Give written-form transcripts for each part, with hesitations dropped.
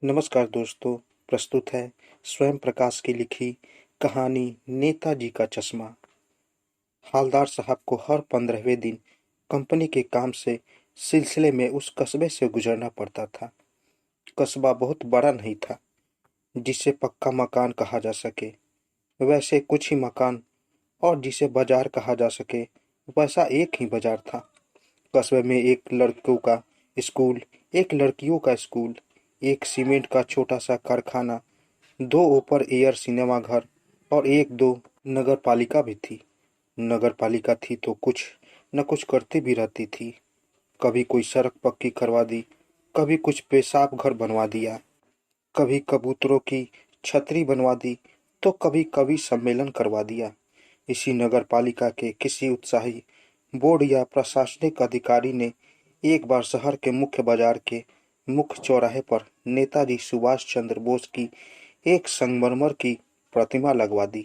नमस्कार दोस्तों। प्रस्तुत है स्वयं प्रकाश की लिखी कहानी नेताजी का चश्मा। हालदार साहब को हर 15वें दिन कंपनी के काम से सिलसिले में उस कस्बे से गुजरना पड़ता था। कस्बा बहुत बड़ा नहीं था जिसे पक्का मकान कहा जा सके, वैसे कुछ ही मकान, और जिसे बाजार कहा जा सके वैसा एक ही बाजार था। कस्बे में एक लड़कों का स्कूल, एक लड़कियों का स्कूल, एक सीमेंट का छोटा सा कारखाना, दो ओपन एयर सिनेमा घर और एक दो नगर पालिका भी थी। नगर पालिका थी तो कुछ न कुछ करती भी रहती थी। कभी कोई सड़क पक्की करवा दी, कभी कुछ पेशाब घर बनवा दिया, कभी कबूतरों की छतरी बनवा दी, तो कभी कवि सम्मेलन करवा दिया। इसी नगर पालिका के किसी उत्साही बोर्ड या प्रशासनिक अधिकारी ने एक बार शहर के मुख्य बाजार के मुख्य चौराहे पर नेताजी सुभाष चंद्र बोस की एक संगमरमर की प्रतिमा लगवा दी।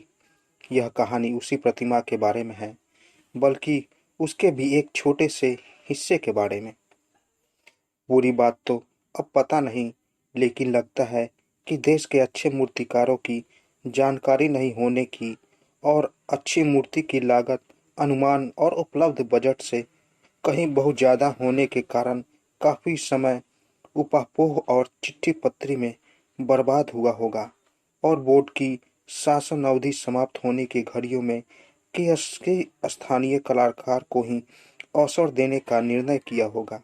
यह कहानी उसी प्रतिमा के बारे में है, बल्कि उसके भी एक छोटे से हिस्से के बारे में। पूरी बात तो अब पता नहीं, लेकिन लगता है कि देश के अच्छे मूर्तिकारों की जानकारी नहीं होने की और अच्छी मूर्ति की लागत अनुमान और उपलब्ध बजट से कहीं बहुत ज़्यादा होने के कारण काफ़ी समय ऊपापोह और चिट्ठी पत्री में बर्बाद हुआ होगा, और बोर्ड की शासन अवधि समाप्त होने की घड़ियों में के स्थानीय कलाकार को ही अवसर देने का निर्णय किया होगा,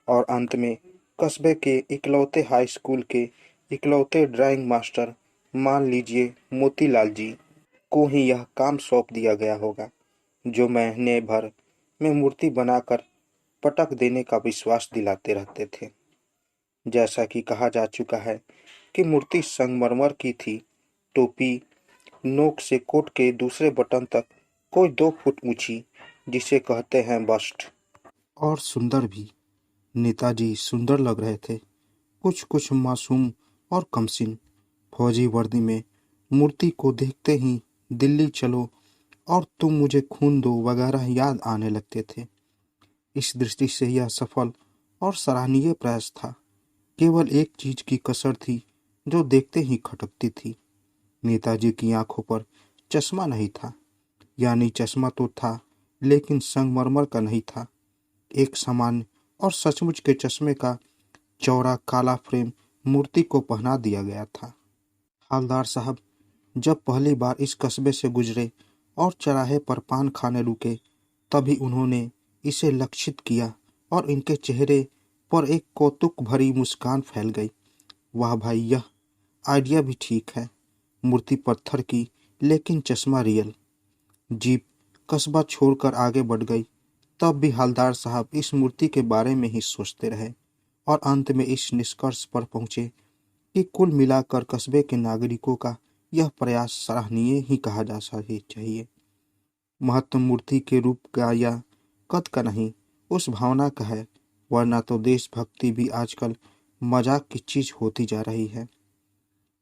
और अंत में कस्बे के इकलौते हाई स्कूल के इकलौते ड्राइंग मास्टर, मान लीजिए मोतीलाल जी, को ही यह काम सौंप दिया गया होगा, जो महीने भर में मूर्ति बनाकर पटक देने का विश्वास दिलाते रहते थे। जैसा कि कहा जा चुका है कि मूर्ति संगमरमर की थी। टोपी नोक से कोट के दूसरे बटन तक कोई 2 फुट ऊंची, जिसे कहते हैं बस्ट, और सुंदर भी। नेताजी सुंदर लग रहे थे, कुछ कुछ मासूम और कमसिन। फौजी वर्दी में मूर्ति को देखते ही दिल्ली चलो और तुम मुझे खून दो वगैरह याद आने लगते थे। इस दृष्टि से यह सफल और सराहनीय प्रयास था। केवल एक चीज की कसर थी जो देखते ही खटकती थी। नेताजी की आंखों पर चश्मा नहीं था, यानी चश्मा तो था लेकिन संगमरमर का नहीं था। एक सामान्य और सचमुच के चश्मे का चौड़ा काला फ्रेम मूर्ति को पहना दिया गया था। हालदार साहब जब पहली बार इस कस्बे से गुजरे और चौराहे पर पान खाने रुके, तभी उन्होंने इसे लक्षित किया और इनके चेहरे पर एक कौतुक भरी मुस्कान फैल गई। वाह भाई, यह आइडिया भी ठीक है। मूर्ति पत्थर की लेकिन चश्मा रियल। जीप कस्बा छोड़कर आगे बढ़ गई। तब भी हालदार साहब इस मूर्ति के बारे में ही सोचते रहे और अंत में इस निष्कर्ष पर पहुंचे कि कुल मिलाकर कस्बे के नागरिकों का यह प्रयास सराहनीय ही कहा जा चाहिए। महत्व मूर्ति के रूप का या कद का नहीं, उस भावना का है, वरना तो देशभक्ति भी आजकल मजाक की चीज होती जा रही है।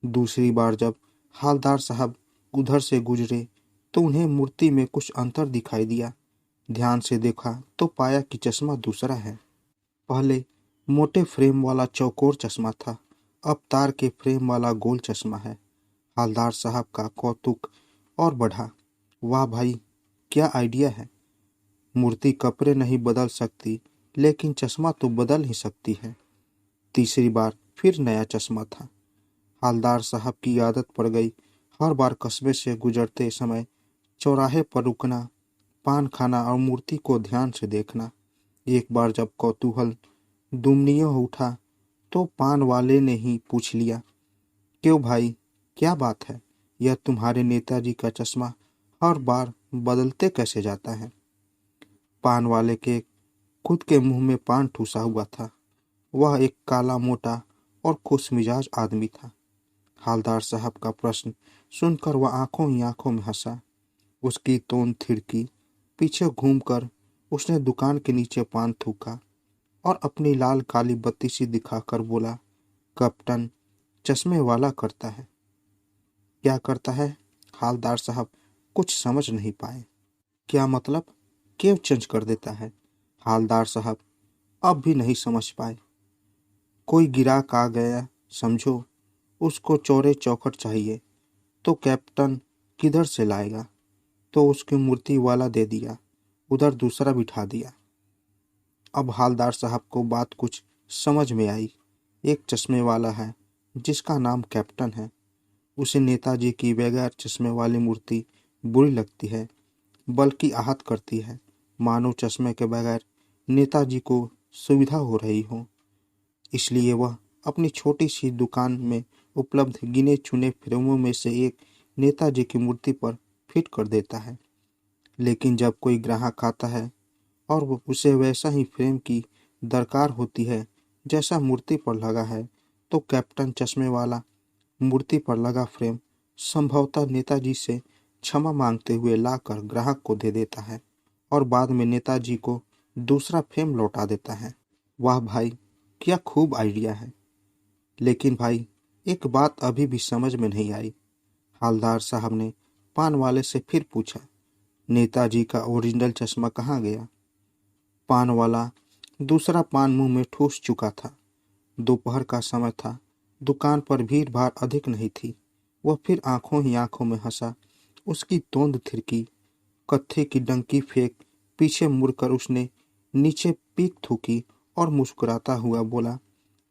दूसरी बार जब हालदार साहब उधर से गुजरे तो उन्हें मूर्ति में कुछ अंतर दिखाई दिया। ध्यान से देखा तो पाया कि चश्मा दूसरा है। पहले मोटे फ्रेम वाला चौकोर चश्मा था, अब तार के फ्रेम वाला गोल चश्मा है। हालदार साहब का कौतुक और बढ़ा। वाह भाई, क्या आइडिया है। मूर्ति कपड़े नहीं बदल सकती, लेकिन चश्मा तो बदल ही सकती है। तीसरी बार फिर नया चश्मा था। हालदार साहब की आदत पड़ गई हर बार कस्बे से गुजरते समय चौराहे पर रुकना, पान खाना और मूर्ति को ध्यान से देखना। एक बार जब कौतूहल दुमनिय हो उठा तो पान वाले ने ही पूछ लिया, क्यों भाई, क्या बात है, यह तुम्हारे नेताजी का चश्मा हर बार बदलते कैसे जाता है। पान वाले के खुद के मुंह में पान ठूसा हुआ था। वह एक काला मोटा और खुशमिजाज आदमी था। हालदार साहब का प्रश्न सुनकर वह आंखों ही आंखों में हंसा। उसकी तोंद थिरकी। पीछे घूमकर उसने दुकान के नीचे पान थूका और अपनी लाल काली बत्ती सी दिखाकर बोला, कैप्टन, चश्मे वाला करता है। क्या करता है? हालदार साहब कुछ समझ नहीं पाए। क्या मतलब? क्यों चेंज कर देता है? हालदार साहब अब भी नहीं समझ पाए। कोई गिराक आ गया, समझो, उसको चौड़े चौखट चाहिए तो कैप्टन किधर से लाएगा? तो उसकी मूर्ति वाला दे दिया, उधर दूसरा बिठा दिया। अब हालदार साहब को बात कुछ समझ में आई। एक चश्मे वाला है जिसका नाम कैप्टन है। उसे नेताजी की बगैर चश्मे वाली मूर्ति बुरी लगती है, बल्कि आहत करती है, मानो चश्मे के बगैर नेताजी को सुविधा हो रही हो। इसलिए वह अपनी छोटी सी दुकान में उपलब्ध गिने चुने फ्रेमों में से एक नेताजी की मूर्ति पर फिट कर देता है। लेकिन जब कोई ग्राहक आता है और वो उसे वैसा ही फ्रेम की दरकार होती है जैसा मूर्ति पर लगा है, तो कैप्टन चश्मे वाला मूर्ति पर लगा फ्रेम संभवतः नेताजी से क्षमा मांगते हुए लाकर ग्राहक को दे देता है और बाद में नेताजी को दूसरा फ्रेम लौटा देता है। वाह भाई, क्या खूब आइडिया है। लेकिन भाई, एक बात अभी भी समझ में नहीं आई। हालदार साहब ने पान वाले से फिर पूछा, नेताजी का ओरिजिनल चश्मा कहाँ गया? पान वाला दूसरा पान मुंह में ठूस चुका था। दोपहर का समय था, दुकान पर भीड़ भाड़ अधिक नहीं थी। वह फिर आंखों ही आंखों में हंसा। उसकी तोंद थिरकी, कत्थे की डंकी फेंक पीछे मुड़कर उसने नीचे पीक थूकी और मुस्कुराता हुआ बोला,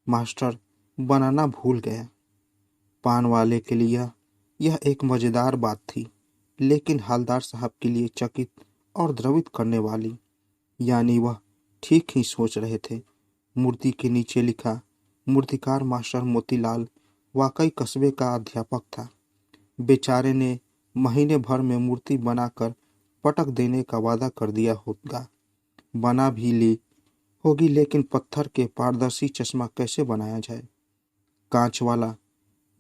मास्टर, बनाना भूल गया। पान वाले के लिए यह एक मजेदार बात थी, लेकिन हालदार साहब के लिए चकित और द्रवित करने वाली। यानी वह ठीक ही सोच रहे थे। मूर्ति के नीचे लिखा, मूर्तिकार मास्टर मोतीलाल वाकई कस्बे का अध्यापक था। बेचारे ने महीने भर में मूर्ति बनाकर पटक देने का वादा कर दिया होगा। बना भी ली होगी, लेकिन पत्थर के पारदर्शी चश्मा कैसे बनाया जाए? कांच वाला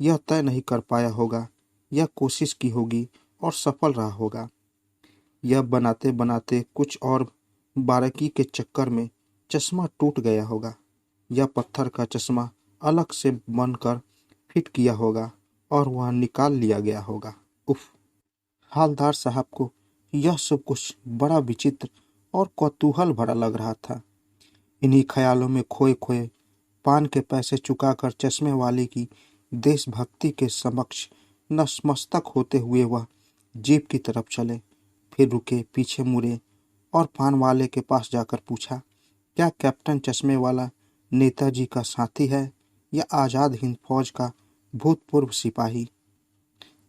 यह तय नहीं कर पाया होगा। यह कोशिश की होगी और सफल रहा होगा। यह बनाते बनाते कुछ और बारीकी के चक्कर में चश्मा टूट गया होगा। यह पत्थर का चश्मा अलग से बनकर फिट किया होगा और वह निकाल लिया गया होगा। उफ! हालदार साहब को यह सब कुछ बड़ा विचित्र और कौतूहल भरा लग रहा था। इन्हीं ख्यालों में खोए खोए पान के पैसे चुकाकर चश्मे वाले की देशभक्ति के समक्ष नतमस्तक होते हुए वह जीप की तरफ चले। फिर रुके, पीछे मुड़े और पान वाले के पास जाकर पूछा, क्या कैप्टन चश्मे वाला नेताजी का साथी है या आज़ाद हिंद फौज का भूतपूर्व सिपाही?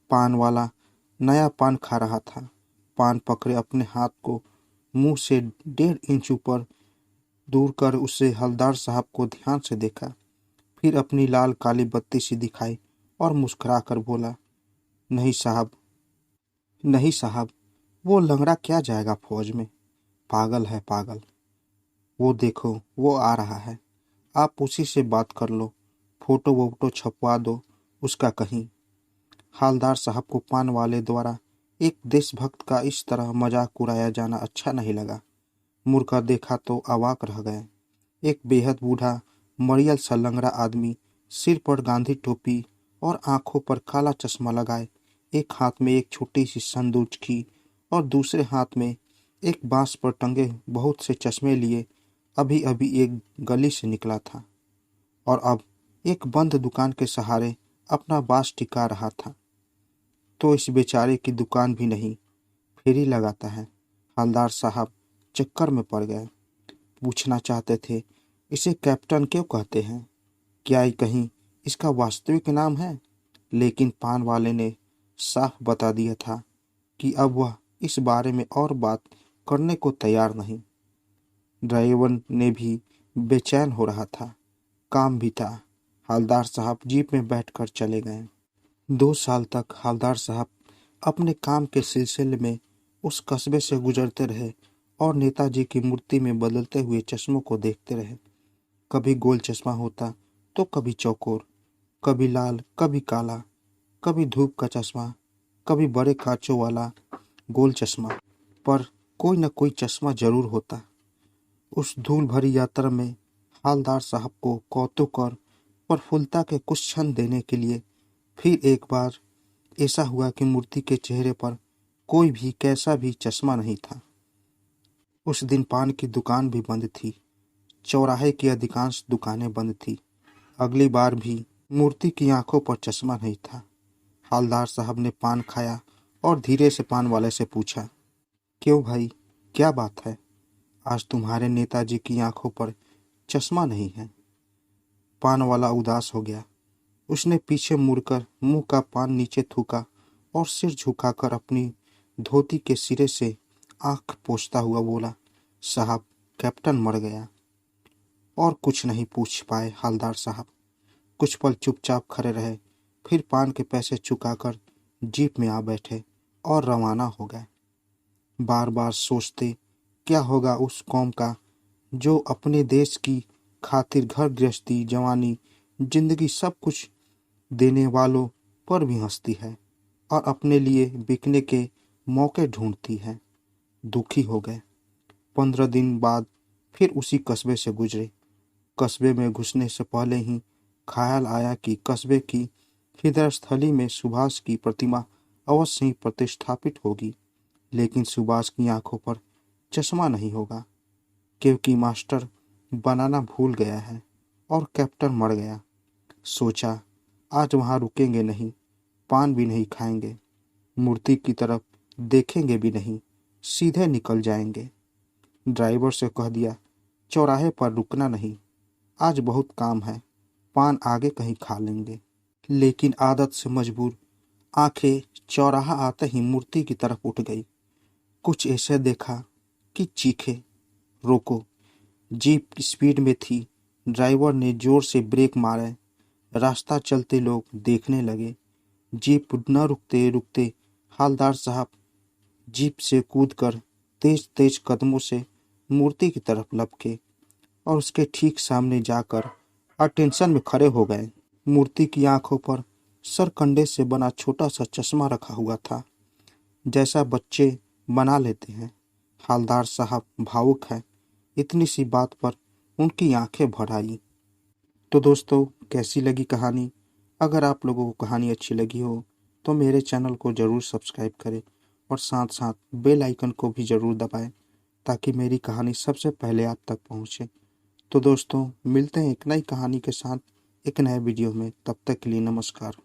पान वाला नया पान खा रहा था। पान पकड़े अपने हाथ को मुंह से 1.5 इंच ऊपर दूर कर उसे हवलदार साहब को ध्यान से देखा। फिर अपनी लाल काली बत्ती सी दिखाई और मुस्कुरा कर बोला, नहीं साहब, नहीं साहब, वो लंगड़ा क्या जाएगा फौज में? पागल है पागल। वो देखो, वो आ रहा है। आप उसी से बात कर लो, फोटो वोटो छपवा दो उसका कहीं। हालदार साहब को पान वाले द्वारा एक देशभक्त का इस तरह मजाक उड़ाया जाना अच्छा नहीं लगा। मुड़कर देखा तो अवाक रह गए। एक बेहद बूढ़ा मरियल सा लंगड़ा आदमी, सिर पर गांधी टोपी और आंखों पर काला चश्मा लगाए, एक हाथ में एक छोटी सी संदूक और दूसरे हाथ में एक बांस पर टंगे बहुत से चश्मे लिए अभी अभी एक गली से निकला था और अब एक बंद दुकान के सहारे अपना बांस टिका रहा था। तो इस बेचारे की दुकान भी नहीं, फेरी लगाता है। हवलदार साहब चक्कर में पड़ गए। पूछना चाहते थे, इसे कैप्टन क्यों कहते हैं? क्या ये कहीं इसका वास्तविक नाम है? लेकिन पान वाले ने साफ बता दिया था कि अब वह इस बारे में और बात करने को तैयार नहीं। ड्राइवर ने भी बेचैन हो रहा था, काम भी था। हवलदार साहब जीप में बैठकर चले गए। 2 साल तक हवलदार साहब अपने काम के सिलसिले में उस कस्बे से गुजरते रहे और नेताजी की मूर्ति में बदलते हुए चश्मों को देखते रहे। कभी गोल चश्मा होता तो कभी चौकोर, कभी लाल, कभी काला, कभी धूप का चश्मा, कभी बड़े कांचों वाला गोल चश्मा, पर कोई न कोई चश्मा जरूर होता। उस धूल भरी यात्रा में हालदार साहब को कौतुक और प्रफुल्लता के कुछ क्षण देने के लिए फिर एक बार ऐसा हुआ कि मूर्ति के चेहरे पर कोई भी कैसा भी चश्मा नहीं था। उस दिन पान की दुकान भी बंद थी। चौराहे की अधिकांश दुकानें बंद थी। अगली बार भी मूर्ति की आंखों पर चश्मा नहीं था। हालदार साहब ने पान खाया और धीरे से पान वाले से पूछा, क्यों भाई, क्या बात है? आज तुम्हारे नेताजी की आंखों पर चश्मा नहीं है। पान वाला उदास हो गया। उसने पीछे मुड़कर मुंह का पान नीचे थूका और सिर झुकाकर अपनी धोती के सिरे से आंख पोंछता हुआ बोला, साहब, कैप्टन मर गया। और कुछ नहीं पूछ पाए हालदार साहब। कुछ पल चुपचाप खड़े रहे, फिर पान के पैसे चुकाकर जीप में आ बैठे और रवाना हो गए। बार बार सोचते क्या होगा उस कौम का जो अपने देश की खातिर घर गृहस्थी, जवानी, जिंदगी सब कुछ देने वालों पर भी हंसती है और अपने लिए बिकने के मौके ढूंढती है। दुखी हो गए। 15 दिन बाद फिर उसी कस्बे से गुजरे। कस्बे में घुसने से पहले ही ख्याल आया कि कस्बे की हृदय स्थली में सुभाष की प्रतिमा अवश्य ही प्रतिष्ठापित होगी, लेकिन सुभाष की आंखों पर चश्मा नहीं होगा, क्योंकि मास्टर बनाना भूल गया है और कैप्टन मर गया। सोचा, आज वहां रुकेंगे नहीं, पान भी नहीं खाएंगे, मूर्ति की तरफ देखेंगे भी नहीं, सीधे निकल जाएंगे। ड्राइवर से कह दिया, चौराहे पर रुकना नहीं, आज बहुत काम है, पान आगे कहीं खा लेंगे। लेकिन आदत से मजबूर आंखें चौराहा आते ही मूर्ति की तरफ उठ गई। कुछ ऐसे देखा कि चीखे। रोको। जीप स्पीड में थी। ड्राइवर ने जोर से ब्रेक मारे। रास्ता चलते लोग देखने लगे। जीप न रुकते रुकते हालदार साहब जीप से कूदकर तेज तेज कदमों से मूर्ति की तरफ लपके और उसके ठीक सामने जाकर अटेंशन में खड़े हो गए। मूर्ति की आंखों पर सरकंडे से बना छोटा सा चश्मा रखा हुआ था, जैसा बच्चे बना लेते हैं। हालदार साहब भावुक है। इतनी सी बात पर उनकी आंखें भर आई। तो दोस्तों, कैसी लगी कहानी? अगर आप लोगों को कहानी अच्छी लगी हो तो मेरे चैनल को ज़रूर सब्सक्राइब करें और साथ साथ बेल आइकन को भी ज़रूर दबाएं, ताकि मेरी कहानी सबसे पहले आप तक पहुंचे। तो दोस्तों, मिलते हैं एक नई कहानी के साथ एक नए वीडियो में। तब तक के लिए नमस्कार।